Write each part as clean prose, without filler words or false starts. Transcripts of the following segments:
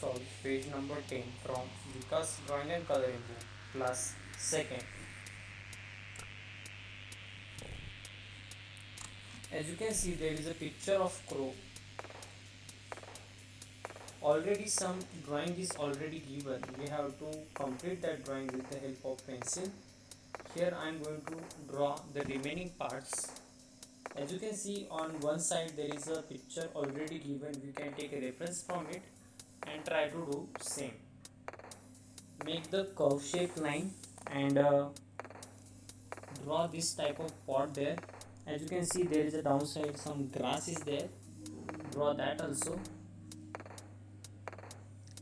solve page number 10 from Vikas Drawing and Coloring Book, class 2nd. As you can see, there is a picture of crow. Already some drawing is already given. We have to complete that drawing with the help of pencil. Here I am going to draw the remaining parts. As you can see, on one side there is a picture already given. We can take a reference from it and try to do same. Make the curve shape line and draw this type of pot there. As you can see, there is a downside, some grass is there. Draw that also.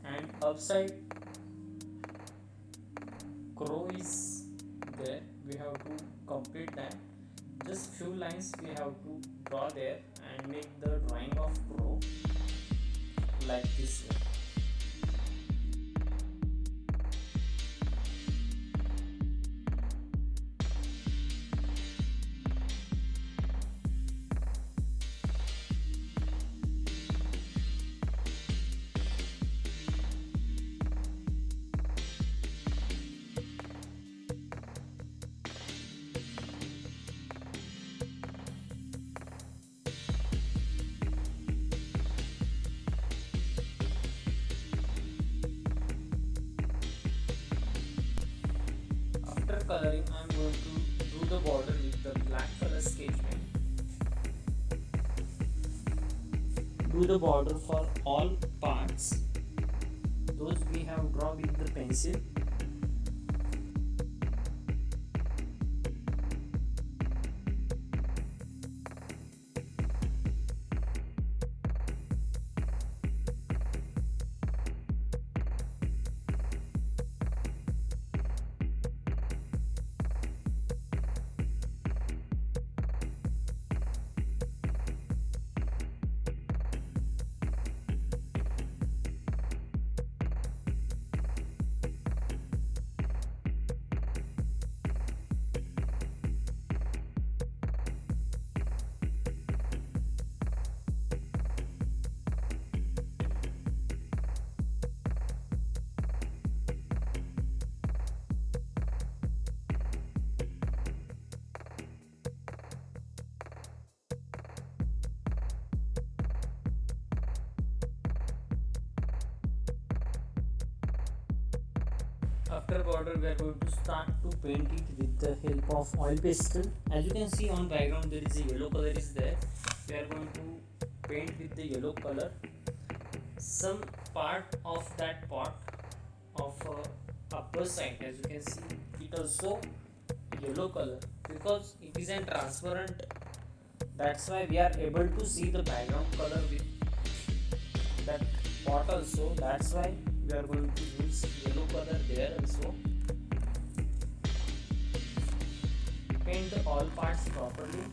And upside crow is there. We have to complete that. Just few lines we have to draw there and make the drawing of crow like this way. After coloring, I am going to do the border with the black color sketch pen. Do the border for all parts. Those we have drawn with the pencil. After border, we are going to start to paint it with the help of oil pastel. As you can see on background, there is a yellow color is there. We are going to paint with the yellow color. Some part of that pot of upper side, as you can see, it also yellow color because it is a transparent. That's why we are able to see the background color with that pot also. That's why we are going to use yellow color there also. Paint all parts properly.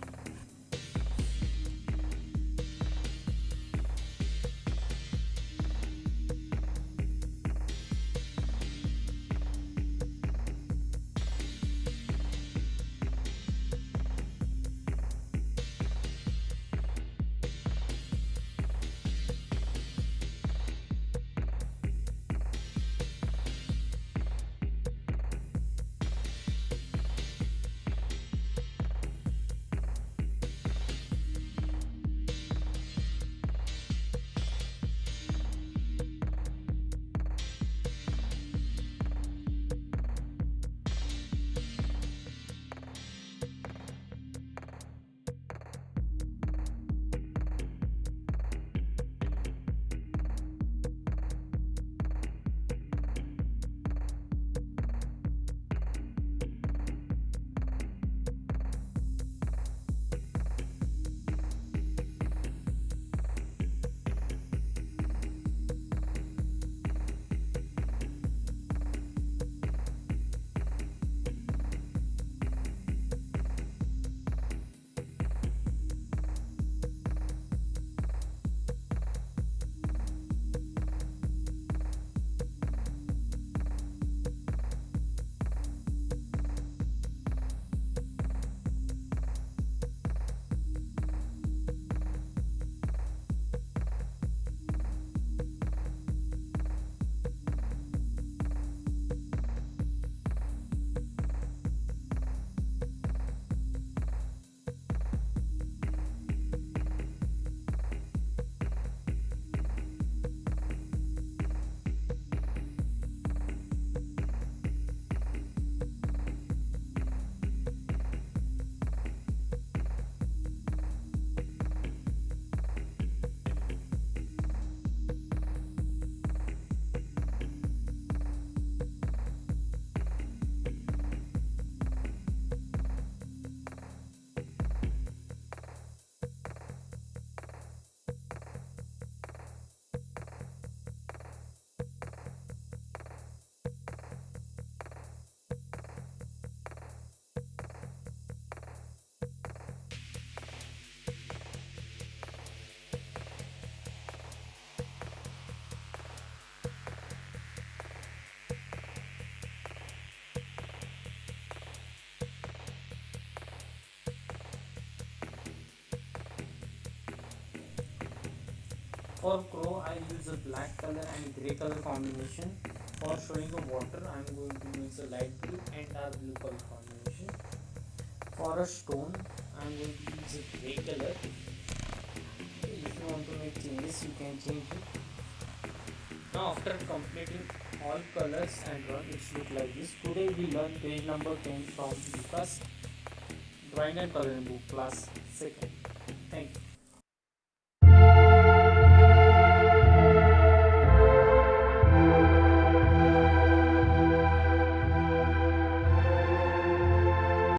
For crow I use a black color and grey color combination. For showing the water I am going to use a light blue and dark blue color combination. For a stone I am going to use a grey color. If you want to make changes you can change it. Now after completing all colors and run, it's look like this. Today we learned page number 10 from Vikas Drawing and Coloring Book class 2nd. Thank you.